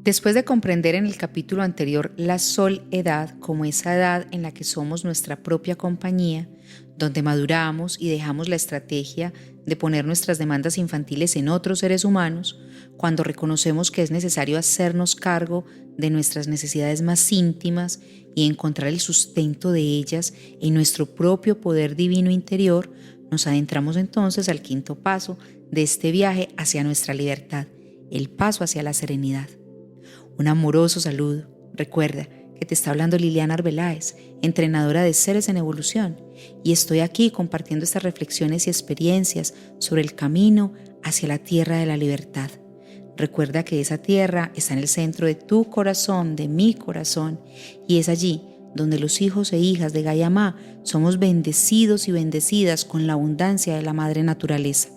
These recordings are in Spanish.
Después de comprender en el capítulo anterior la soledad como esa edad en la que somos nuestra propia compañía, donde maduramos y dejamos la estrategia de poner nuestras demandas infantiles en otros seres humanos, cuando reconocemos que es necesario hacernos cargo de nuestras necesidades más íntimas y encontrar el sustento de ellas en nuestro propio poder divino interior, nos adentramos entonces al quinto paso de este viaje hacia nuestra libertad, el paso hacia la serenidad. Un amoroso saludo. Recuerda que te está hablando Liliana Arbeláez, entrenadora de seres en evolución, y estoy aquí compartiendo estas reflexiones y experiencias sobre el camino hacia la tierra de la libertad. Recuerda que esa tierra está en el centro de tu corazón, de mi corazón, y es allí donde los hijos e hijas de Gaia Ma somos bendecidos y bendecidas con la abundancia de la madre naturaleza.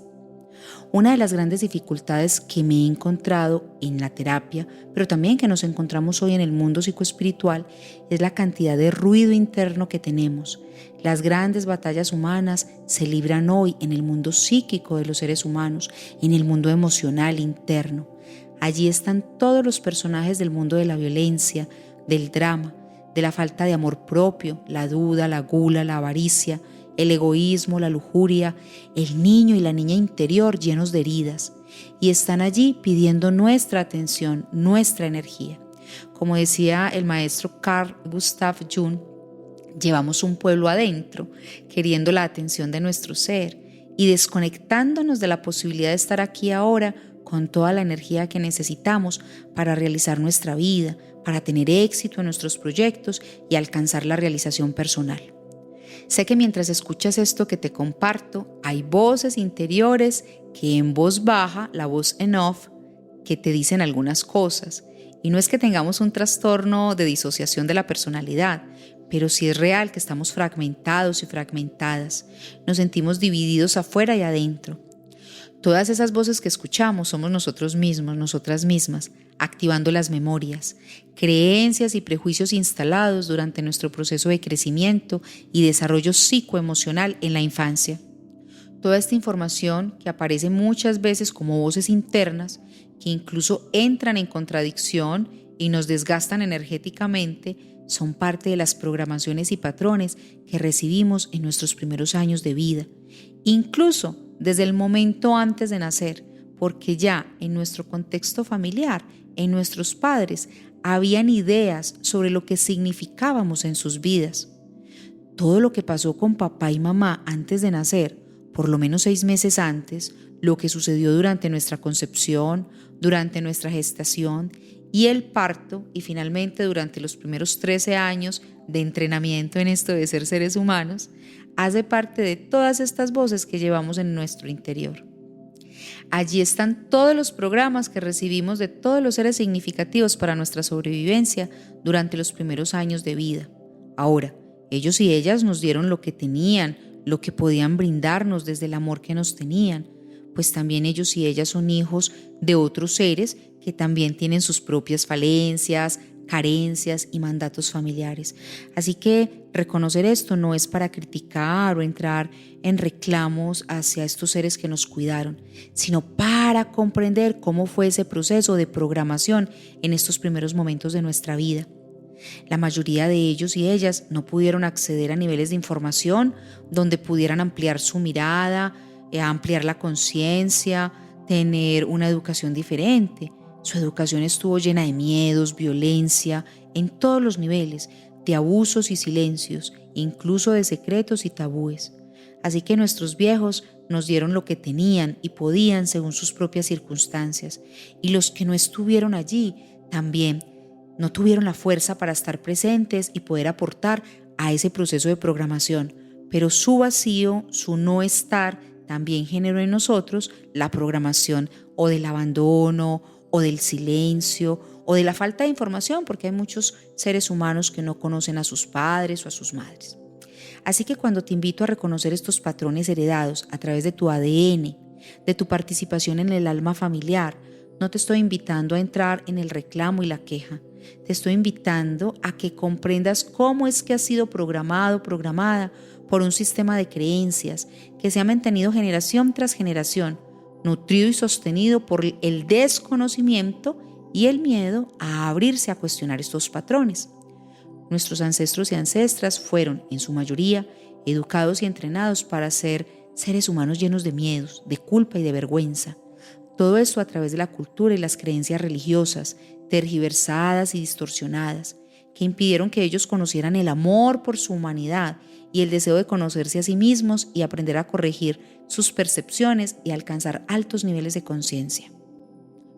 Una de las grandes dificultades que me he encontrado en la terapia, pero también que nos encontramos hoy en el mundo psicoespiritual, es la cantidad de ruido interno que tenemos. Las grandes batallas humanas se libran hoy en el mundo psíquico de los seres humanos, en el mundo emocional interno. Allí están todos los personajes del mundo de la violencia, del drama, de la falta de amor propio, la duda, la gula, la avaricia, el egoísmo, la lujuria, el niño y la niña interior llenos de heridas, y están allí pidiendo nuestra atención, nuestra energía. Como decía el maestro Carl Gustav Jung, llevamos un pueblo adentro, queriendo la atención de nuestro ser y desconectándonos de la posibilidad de estar aquí ahora con toda la energía que necesitamos para realizar nuestra vida, para tener éxito en nuestros proyectos y alcanzar la realización personal. Sé que mientras escuchas esto que te comparto, hay voces interiores que en voz baja, la voz en off, que te dicen algunas cosas. Y no es que tengamos un trastorno de disociación de la personalidad, pero sí es real que estamos fragmentados y fragmentadas. Nos sentimos divididos afuera y adentro. Todas esas voces que escuchamos somos nosotros mismos, nosotras mismas, activando las memorias, creencias y prejuicios instalados durante nuestro proceso de crecimiento y desarrollo psicoemocional en la infancia. Toda esta información que aparece muchas veces como voces internas, que incluso entran en contradicción y nos desgastan energéticamente, son parte de las programaciones y patrones que recibimos en nuestros primeros años de vida, incluso desde el momento antes de nacer, porque ya en nuestro contexto familiar, en nuestros padres, habían ideas sobre lo que significábamos en sus vidas. Todo lo que pasó con papá y mamá antes de nacer, por lo menos 6 meses antes, lo que sucedió durante nuestra concepción, durante nuestra gestación y el parto, y finalmente durante los primeros 13 años de entrenamiento en esto de ser seres humanos, hace parte de todas estas voces que llevamos en nuestro interior. Allí están todos los programas que recibimos de todos los seres significativos para nuestra sobrevivencia durante los primeros años de vida. Ahora, ellos y ellas nos dieron lo que tenían, lo que podían brindarnos desde el amor que nos tenían, pues también ellos y ellas son hijos de otros seres que también tienen sus propias falencias, carencias y mandatos familiares. Así que reconocer esto no es para criticar o entrar en reclamos hacia estos seres que nos cuidaron, sino para comprender cómo fue ese proceso de programación en estos primeros momentos de nuestra vida. La mayoría de ellos y ellas no pudieron acceder a niveles de información donde pudieran ampliar su mirada, ampliar la conciencia, tener una educación diferente. Su educación estuvo llena de miedos, violencia, en todos los niveles, de abusos y silencios, incluso de secretos y tabúes. Así que nuestros viejos nos dieron lo que tenían y podían según sus propias circunstancias, y los que no estuvieron allí también no tuvieron la fuerza para estar presentes y poder aportar a ese proceso de programación, pero su vacío, su no estar, también generó en nosotros la programación o del abandono, o del silencio, o de la falta de información, porque hay muchos seres humanos que no conocen a sus padres o a sus madres. Así que cuando te invito a reconocer estos patrones heredados a través de tu ADN, de tu participación en el alma familiar, no te estoy invitando a entrar en el reclamo y la queja. Te estoy invitando a que comprendas cómo es que has sido programado, programada por un sistema de creencias que se ha mantenido generación tras generación, nutrido y sostenido por el desconocimiento y el miedo a abrirse a cuestionar estos patrones. Nuestros ancestros y ancestras fueron, en su mayoría, educados y entrenados para ser seres humanos llenos de miedos, de culpa y de vergüenza. Todo esto a través de la cultura y las creencias religiosas, tergiversadas y distorsionadas, que impidieron que ellos conocieran el amor por su humanidad y el deseo de conocerse a sí mismos y aprender a corregir sus percepciones y alcanzar altos niveles de conciencia.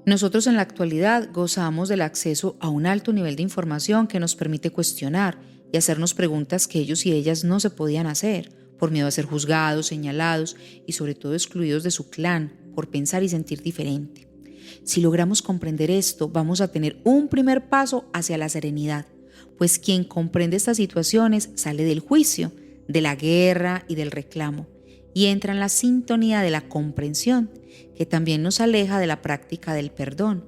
Nosotros en la actualidad gozamos del acceso a un alto nivel de información que nos permite cuestionar y hacernos preguntas que ellos y ellas no se podían hacer, por miedo a ser juzgados, señalados y sobre todo excluidos de su clan, por pensar y sentir diferente. Si logramos comprender esto, vamos a tener un primer paso hacia la serenidad, pues quien comprende estas situaciones sale del juicio, de la guerra y del reclamo, y entra en la sintonía de la comprensión, que también nos aleja de la práctica del perdón,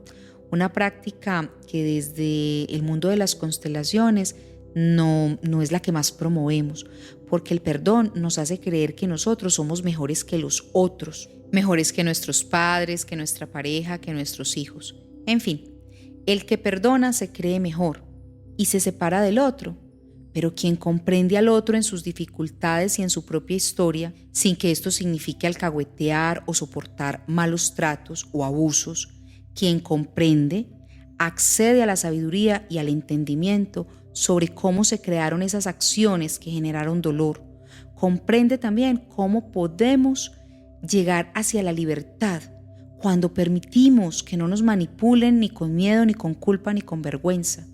una práctica que desde el mundo de las constelaciones no es la que más promovemos, porque el perdón nos hace creer que nosotros somos mejores que los otros, mejores que nuestros padres, que nuestra pareja, que nuestros hijos. En fin, el que perdona se cree mejor y se separa del otro, pero quien comprende al otro en sus dificultades y en su propia historia, sin que esto signifique alcahuetear o soportar malos tratos o abusos, quien comprende, accede a la sabiduría y al entendimiento sobre cómo se crearon esas acciones que generaron dolor. Comprende también cómo podemos llegar hacia la libertad cuando permitimos que no nos manipulen ni con miedo, ni con culpa, ni con vergüenza.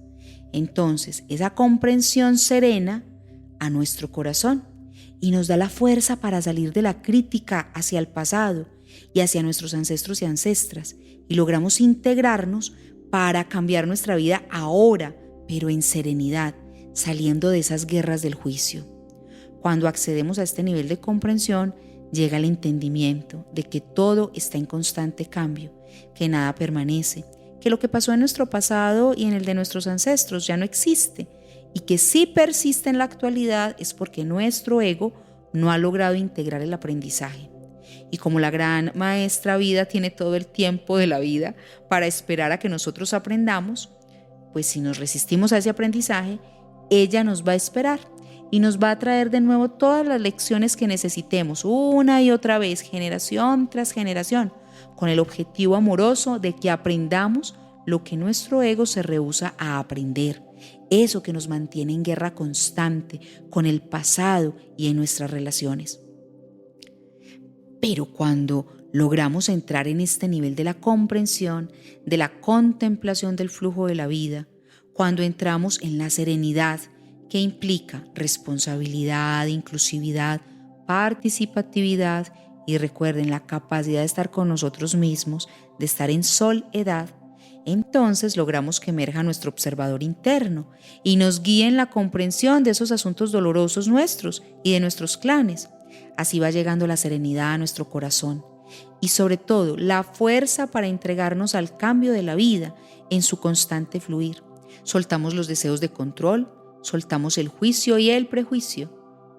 Entonces, esa comprensión serena a nuestro corazón y nos da la fuerza para salir de la crítica hacia el pasado y hacia nuestros ancestros y ancestras, y logramos integrarnos para cambiar nuestra vida ahora, pero en serenidad, saliendo de esas guerras del juicio. Cuando accedemos a este nivel de comprensión, llega el entendimiento de que todo está en constante cambio, que nada permanece, que lo que pasó en nuestro pasado y en el de nuestros ancestros ya no existe, y que si persiste en la actualidad es porque nuestro ego no ha logrado integrar el aprendizaje. Y como la gran maestra vida tiene todo el tiempo de la vida para esperar a que nosotros aprendamos, pues si nos resistimos a ese aprendizaje, ella nos va a esperar y nos va a traer de nuevo todas las lecciones que necesitemos una y otra vez, generación tras generación, con el objetivo amoroso de que aprendamos lo que nuestro ego se rehúsa a aprender, eso que nos mantiene en guerra constante con el pasado y en nuestras relaciones. Pero cuando logramos entrar en este nivel de la comprensión, de la contemplación del flujo de la vida, cuando entramos en la serenidad que implica responsabilidad, inclusividad, participatividad y recuerden la capacidad de estar con nosotros mismos, de estar en soledad, entonces logramos que emerja nuestro observador interno y nos guíe en la comprensión de esos asuntos dolorosos nuestros y de nuestros clanes. Así va llegando la serenidad a nuestro corazón y sobre todo la fuerza para entregarnos al cambio de la vida en su constante fluir. Soltamos los deseos de control, soltamos el juicio y el prejuicio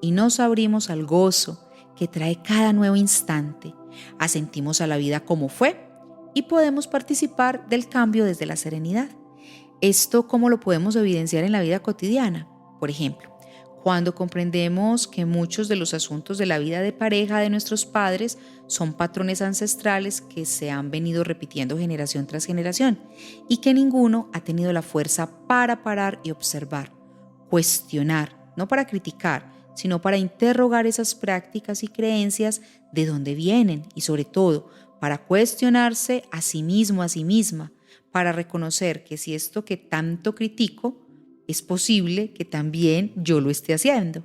y nos abrimos al gozo que trae cada nuevo instante. Asentimos a la vida como fue y podemos participar del cambio desde la serenidad. ¿Esto cómo lo podemos evidenciar en la vida cotidiana? Por ejemplo, cuando comprendemos que muchos de los asuntos de la vida de pareja de nuestros padres son patrones ancestrales que se han venido repitiendo generación tras generación y que ninguno ha tenido la fuerza para parar y observar, cuestionar, no para criticar, sino para interrogar esas prácticas y creencias de dónde vienen y sobre todo para cuestionarse a sí mismo, a sí misma, para reconocer que si esto que tanto critico es posible que también yo lo esté haciendo.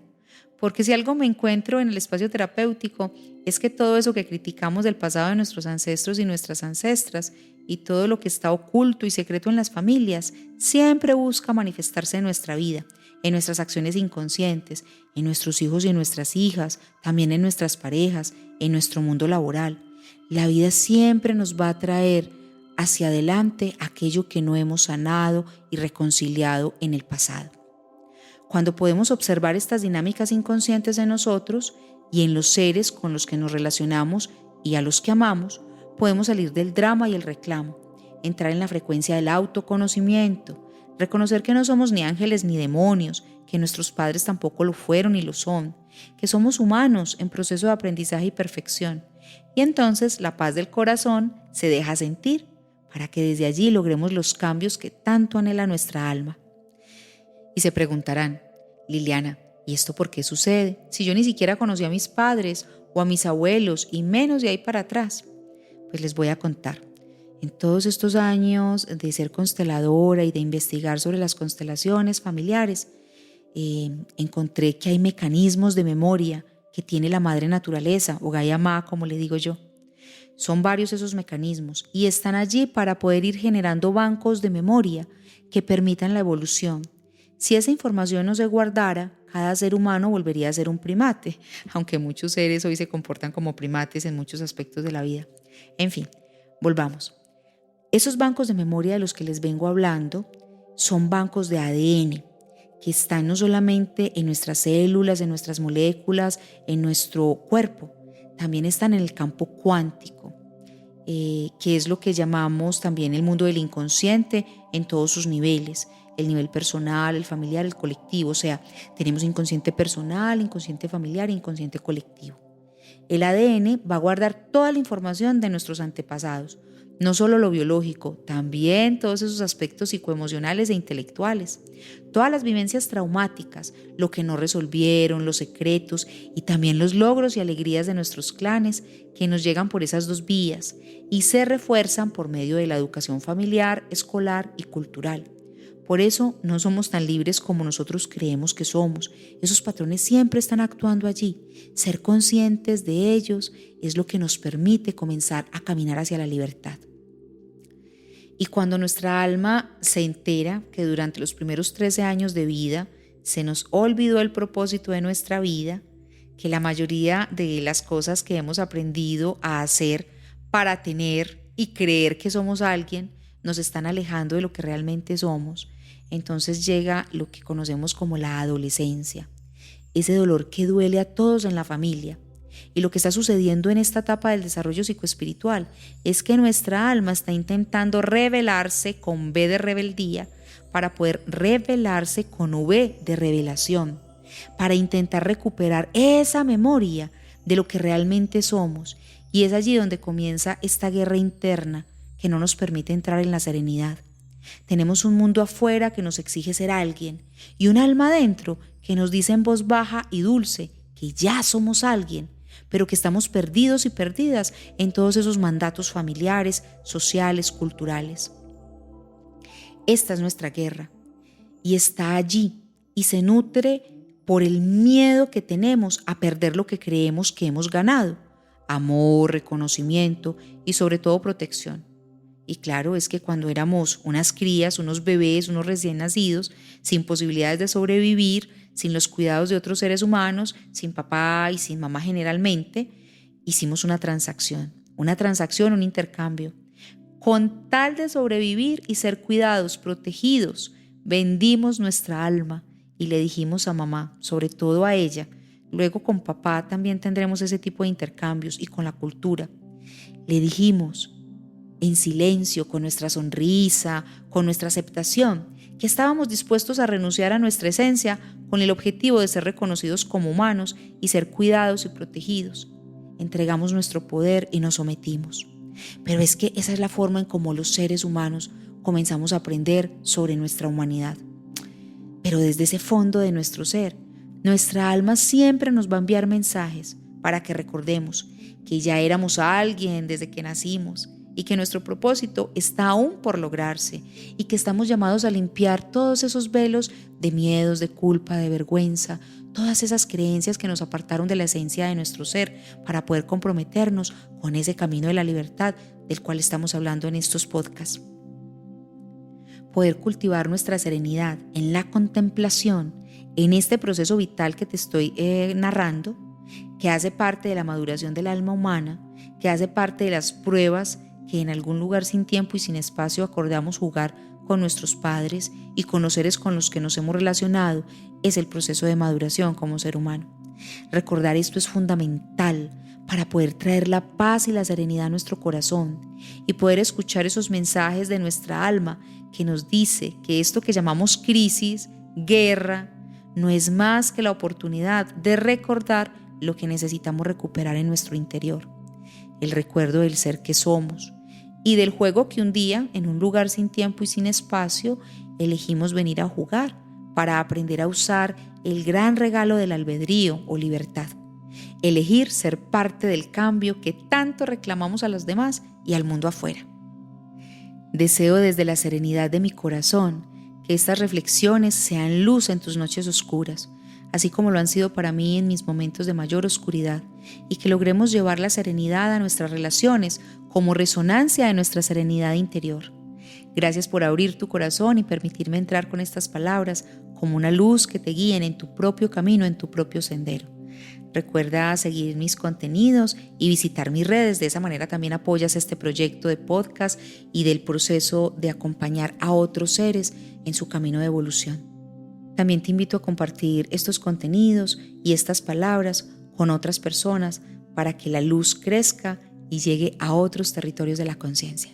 Porque si algo me encuentro en el espacio terapéutico es que todo eso que criticamos del pasado de nuestros ancestros y nuestras ancestras y todo lo que está oculto y secreto en las familias siempre busca manifestarse en nuestra vida, en nuestras acciones inconscientes, en nuestros hijos y en nuestras hijas, también en nuestras parejas, en nuestro mundo laboral. La vida siempre nos va a traer hacia adelante aquello que no hemos sanado y reconciliado en el pasado. Cuando podemos observar estas dinámicas inconscientes en nosotros y en los seres con los que nos relacionamos y a los que amamos, podemos salir del drama y el reclamo entrar en la frecuencia del autoconocimiento, reconocer que no somos ni ángeles ni demonios, que nuestros padres tampoco lo fueron ni lo son, que somos humanos en proceso de aprendizaje y perfección. Y entonces la paz del corazón se deja sentir para que desde allí logremos los cambios que tanto anhela nuestra alma. Y se preguntarán, Liliana, ¿y esto por qué sucede? Si yo ni siquiera conocí a mis padres o a mis abuelos y menos de ahí para atrás. Pues les voy a contar. En todos estos años de ser consteladora y de investigar sobre las constelaciones familiares, encontré que hay mecanismos de memoria que tiene la madre naturaleza, o Gaia Ma, como le digo yo. Son varios esos mecanismos y están allí para poder ir generando bancos de memoria que permitan la evolución. Si esa información no se guardara, cada ser humano volvería a ser un primate, aunque muchos seres hoy se comportan como primates en muchos aspectos de la vida. En fin, volvamos. Esos bancos de memoria de los que les vengo hablando son bancos de ADN, que están no solamente en nuestras células, en nuestras moléculas, en nuestro cuerpo, también están en el campo cuántico, que es lo que llamamos también el mundo del inconsciente en todos sus niveles, el nivel personal, el familiar, el colectivo, o sea, tenemos inconsciente personal, inconsciente familiar e inconsciente colectivo. El ADN va a guardar toda la información de nuestros antepasados, no solo lo biológico, también todos esos aspectos psicoemocionales e intelectuales, todas las vivencias traumáticas, lo que no resolvieron, los secretos y también los logros y alegrías de nuestros clanes que nos llegan por esas dos vías y se refuerzan por medio de la educación familiar, escolar y cultural. Por eso no somos tan libres como nosotros creemos que somos. Esos patrones siempre están actuando allí. Ser conscientes de ellos es lo que nos permite comenzar a caminar hacia la libertad. Y cuando nuestra alma se entera que durante los primeros 13 años de vida se nos olvidó el propósito de nuestra vida, que la mayoría de las cosas que hemos aprendido a hacer para tener y creer que somos alguien nos están alejando de lo que realmente somos, entonces llega lo que conocemos como la adolescencia, ese dolor que duele a todos en la familia. Y lo que está sucediendo en esta etapa del desarrollo psicoespiritual es que nuestra alma está intentando revelarse con B de rebeldía para poder revelarse con V de revelación, para intentar recuperar esa memoria de lo que realmente somos. Y es allí donde comienza esta guerra interna que no nos permite entrar en la serenidad. Tenemos un mundo afuera que nos exige ser alguien y un alma adentro que nos dice en voz baja y dulce que ya somos alguien, pero que estamos perdidos y perdidas en todos esos mandatos familiares, sociales, culturales. Esta es nuestra guerra y está allí y se nutre por el miedo que tenemos a perder lo que creemos que hemos ganado: amor, reconocimiento y sobre todo protección. Y claro, es que cuando éramos unas crías, unos bebés, unos recién nacidos, sin posibilidades de sobrevivir, sin los cuidados de otros seres humanos, sin papá y sin mamá generalmente, hicimos una transacción, un intercambio. Con tal de sobrevivir y ser cuidados, protegidos, vendimos nuestra alma y le dijimos a mamá, sobre todo a ella, luego con papá también tendremos ese tipo de intercambios y con la cultura. Le dijimos, en silencio, con nuestra sonrisa, con nuestra aceptación, que estábamos dispuestos a renunciar a nuestra esencia con el objetivo de ser reconocidos como humanos y ser cuidados y protegidos. Entregamos nuestro poder y nos sometimos. Pero es que esa es la forma en cómo los seres humanos comenzamos a aprender sobre nuestra humanidad. Pero desde ese fondo de nuestro ser, nuestra alma siempre nos va a enviar mensajes para que recordemos que ya éramos alguien desde que nacimos y que nuestro propósito está aún por lograrse y que estamos llamados a limpiar todos esos velos de miedos, de culpa, de vergüenza, todas esas creencias que nos apartaron de la esencia de nuestro ser para poder comprometernos con ese camino de la libertad del cual estamos hablando en estos podcasts. Poder cultivar nuestra serenidad en la contemplación, en este proceso vital que te estoy narrando, que hace parte de la maduración del alma humana, que hace parte de las pruebas que en algún lugar sin tiempo y sin espacio acordamos jugar con nuestros padres y con los seres con los que nos hemos relacionado, es el proceso de maduración como ser humano. Recordar esto es fundamental para poder traer la paz y la serenidad a nuestro corazón y poder escuchar esos mensajes de nuestra alma que nos dice que esto que llamamos crisis, guerra, no es más que la oportunidad de recordar lo que necesitamos recuperar en nuestro interior, el recuerdo del ser que somos y del juego que un día, en un lugar sin tiempo y sin espacio, elegimos venir a jugar para aprender a usar el gran regalo del albedrío o libertad. Elegir ser parte del cambio que tanto reclamamos a los demás y al mundo afuera. Deseo desde la serenidad de mi corazón que estas reflexiones sean luz en tus noches oscuras, así como lo han sido para mí en mis momentos de mayor oscuridad, y que logremos llevar la serenidad a nuestras relaciones como resonancia de nuestra serenidad interior. Gracias por abrir tu corazón y permitirme entrar con estas palabras como una luz que te guíen en tu propio camino, en tu propio sendero. Recuerda seguir mis contenidos y visitar mis redes. De esa manera también apoyas este proyecto de podcast y del proceso de acompañar a otros seres en su camino de evolución. También te invito a compartir estos contenidos y estas palabras con otras personas para que la luz crezca y llegue a otros territorios de la conciencia.